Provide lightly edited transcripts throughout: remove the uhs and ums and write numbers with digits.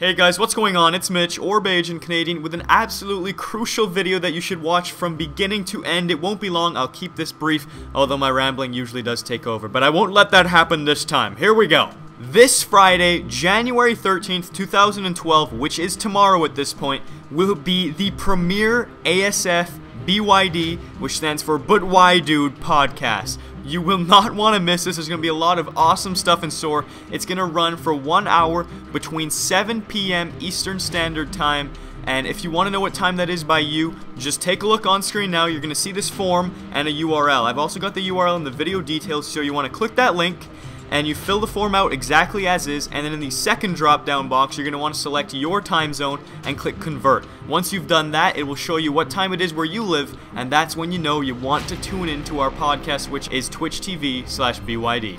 Hey guys, what's going on? It's Mitch, or bYd Canadian, with an absolutely crucial video that you should watch from beginning to end. It won't be long, I'll keep this brief, although my rambling usually does take over, but I won't let that happen this time. Here we go. This Friday, January 13th, 2012, which is tomorrow at this point, will be the premiere ASF bYd, which stands for But Why Dude podcast. You will not want to miss this. There's going to be a lot of awesome stuff in store. It's going to run for 1 hour between 7 p.m. Eastern Standard Time. And if you want to know what time that is by you, just take a look on screen now. You're going to see this form and a URL. I've also got the URL in the video details, so you want to click that link and you fill the form out exactly as is, and then in the second drop down box you're going to want to select your time zone and click convert. Once you've done that, it will show you what time it is where you live, and that's when you know you want to tune into our podcast, which is twitch.tv/bYd.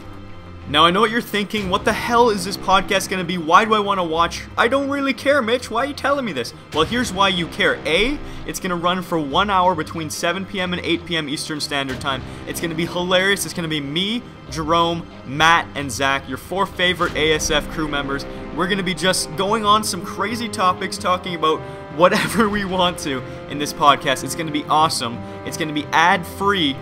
Now I know what you're thinking, what the hell is this podcast going to be? Why do I want to watch? I don't really care, Mitch, why are you telling me this? Well, here's why you care. A, it's going to run for 1 hour between 7 p.m. and 8 p.m. Eastern Standard Time. It's going to be hilarious. It's going to be me, Jerome, Matt, and Zach, your 4 favorite ASF crew members. We're going to be just going on some crazy topics, talking about whatever we want to in this podcast. It's going to be awesome. It's going to be ad-free,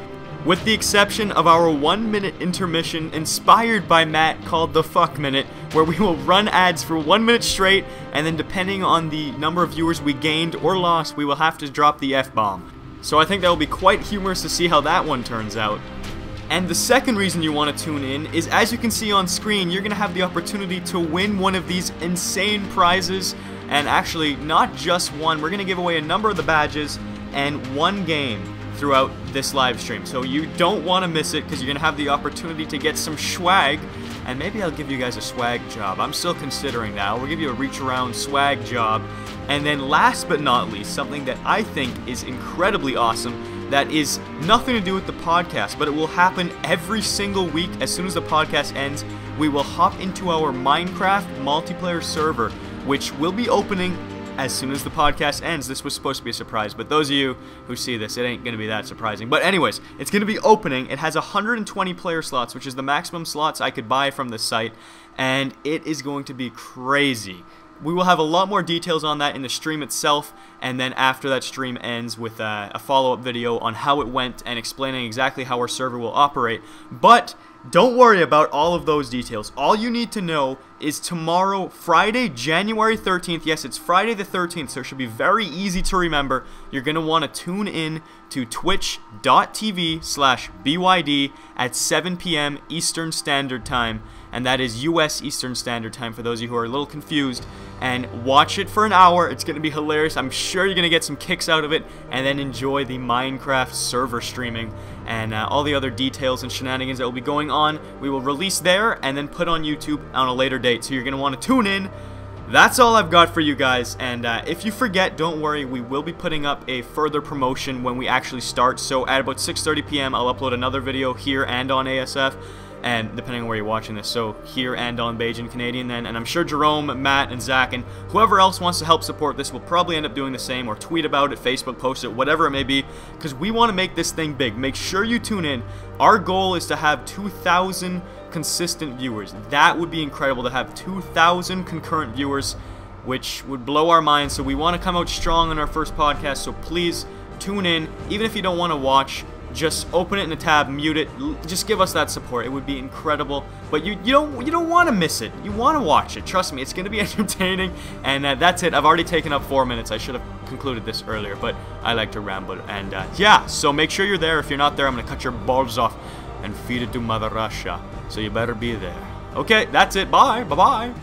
with the exception of our 1-minute intermission inspired by Matt called the Fuck Minute, where we will run ads for 1 minute straight, and then depending on the number of viewers we gained or lost, we will have to drop the F-bomb. So I think that will be quite humorous to see how that one turns out. And the second reason you want to tune in is, as you can see on screen, you're going to have the opportunity to win one of these insane prizes. And actually, not just one, we're going to give away a number of the badges and one game throughout this live stream. So you don't want to miss it, because you're going to have the opportunity to get some swag. And maybe I'll give you guys a swag job. I'm still considering that. We'll give you a reach around swag job. And then last but not least, something that I think is incredibly awesome, that is nothing to do with the podcast, but it will happen every single week. As soon as the podcast ends, we will hop into our Minecraft multiplayer server, which will be opening as soon as the podcast ends. This was supposed to be a surprise, but those of you who see this, it ain't going to be that surprising. But anyways, it's going to be opening. It has 120 player slots, which is the maximum slots I could buy from the site, and it is going to be crazy. We will have a lot more details on that in the stream itself, and then after that stream ends with a follow-up video on how it went and explaining exactly how our server will operate. But don't worry about all of those details. All you need to know is tomorrow, Friday, January 13th. Yes, it's Friday the 13th, so it should be very easy to remember. You're going to want to tune in to twitch.tv/bYd at 7 p.m. Eastern Standard Time, and that is US Eastern Standard Time for those of you who are a little confused, and watch it for an hour. It's going to be hilarious. I'm sure you're going to get some kicks out of it, and then enjoy the Minecraft server streaming and all the other details and shenanigans that will be going on. We will release there and then put on YouTube on a later date, so you're going to want to tune in. That's all I've got for you guys, and if you forget, don't worry, we will be putting up a further promotion when we actually start. So at about 6:30 p.m. I'll upload another video here and on ASF, and depending on where you're watching this, so here and on bYd Canadian then, and I'm sure Jerome, Matt, and Zach, and whoever else wants to help support this will probably end up doing the same, or tweet about it, Facebook post it, whatever it may be, because we want to make this thing big. Make sure you tune in. Our goal is to have 2,000 consistent viewers. That would be incredible, to have 2,000 concurrent viewers, which would blow our minds. So we want to come out strong on our first podcast, so please tune in. Even if you don't want to watch, just open it in a tab, mute it, just give us that support. It would be incredible. But you don't want to miss it. You want to watch it. Trust me, it's going to be entertaining. And that's it. I've already taken up 4 minutes. I should have concluded this earlier, but I like to ramble. And yeah, so make sure you're there. If you're not there, I'm going to cut your balls off and feed it to Mother Russia. So you better be there. Okay, that's it. Bye. Bye-bye.